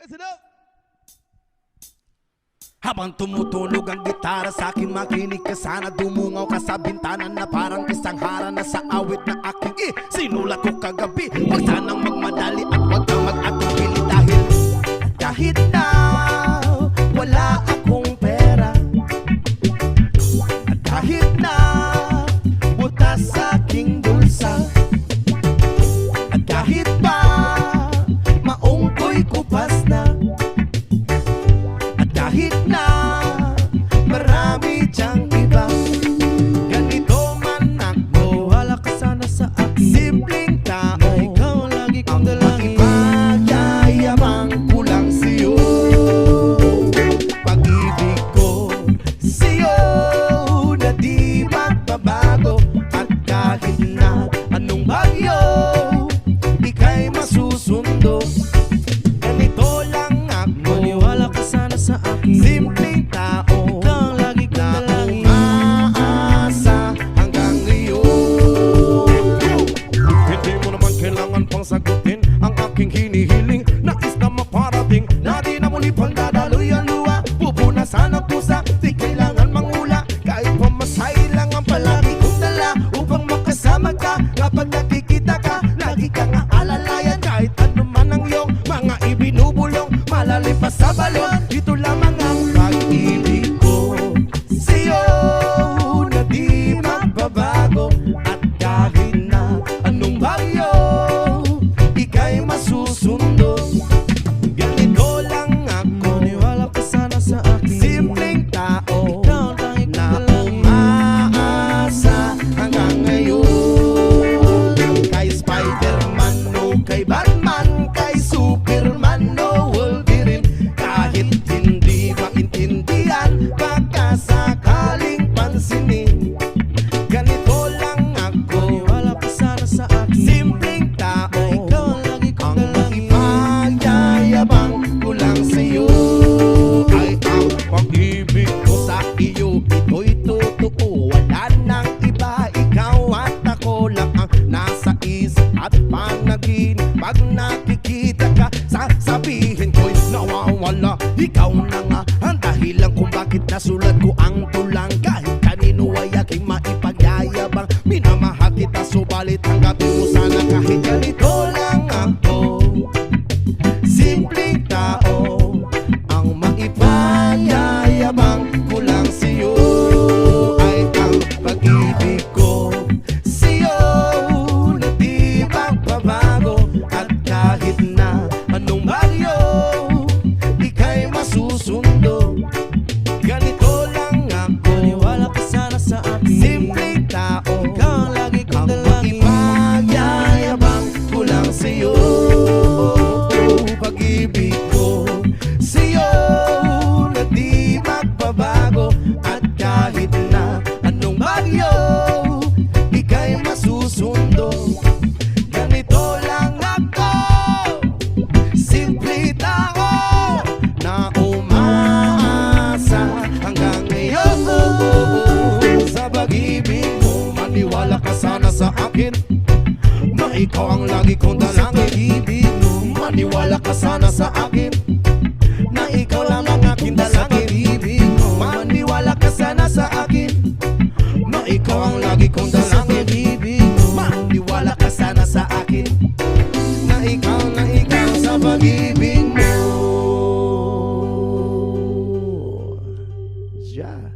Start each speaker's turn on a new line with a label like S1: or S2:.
S1: Listen up!
S2: Habang tumutunog ang gitara sa akin, makinig ka sana. Dumungaw ka sa bintana na parang isang harana sa awit na aking sinulat ko kagabi. Huwag sanang magmadali at huwag kang mag-atubili dahil na wala akong pera. At kahit na butas sa aking bulsa, at kahit pa maong ko'y kupas na, kahit na marami diyang iba, ganito man ako, wala ka sana sa akin. Simpleng tao na ikaw ang lagi kong dalangin. Ipagyayabang ko lang sa'yo pag-ibig ko sa'yo na di magbabago. At kahit na anong bagyo ika'y masusundo, ganito lang ako, maniwala ka sana sa akin. Simpleng tao, ikaw ang lagi kong dalangin, umaasa hanggang ngayon. Hindi mo naman kailangan pang sagutin ang aking hinihiling. Nais na maparating na di na muli pang dadaloy ang luha. Pupunasan ang pusa, di kailangan mangula. Kahit pamasahe lang ang palagi kong dala upang makasama ka. Kapag nakikita ka, lagi kang aalalayan. Kahit ano man ang iyong mga ibinubulong, malalim pa sa balon, ito lamang ang pag-ibig ko sa'yo na di magbabago. At kahit na anong bagyo ika'y masusundo, ganito lang ako, maniwala ka sana sa akin. Simpleng tao, ikaw ang tanging na umaasa hanggang ngayon. Kay Spider-Man o kay Batman, kay Superman o Wolverine, kahit hindi maintindihan, baka sakaling pansinin, ganito lang ako, maniwala ka sana sa akin. Simpleng tao, ikaw ang lagi kong dalangin, ipagyayabang ko lang sa'yo. Ay ang pag-ibig ko sa iyo, ito'y totoo, wala nang iba. Ikaw at ako lang ang nasa isip at panaginip. Pag nakikita ka, sasabihin ko'y nawawala. Ikaw na nga ang dahilan kung bakit nasulat ko ang tulang. Kahit kanino ay aking maipagyayabang, minamahal kita subalit tanggapin mo sana kahit ganito lang ako. Simpleng tao, ang maipagyayabang ko lang sa'yo ay ang pag-ibig ko sa'yo na di magbabago. At kahit na anong bagyo ika'y masusundo, ganito lang ako, maniwala ka sana sa akin. Simpleng tao, ikaw ang lagi kong dalangin, ipagyayabang ko lang sa'yo pag-ibig ko sa'yo na di magbabago. At kahit na anong bagyo ika'y masusundo, ganito lang ako, simple tao na umaasa hanggang ngayon. Sa pag-ibig mo, maniwala ka sana sa akin, na ikaw ang lagi kong dalangin. Maniwala ka sana sa akin, na ikaw lang ang aking dalangin. Maniwala ka sana sa akin, na ikaw ang lagi kong dalangin. Maniwala ka sana sa akin, na ikaw sa pag-ibig mo. Yeah.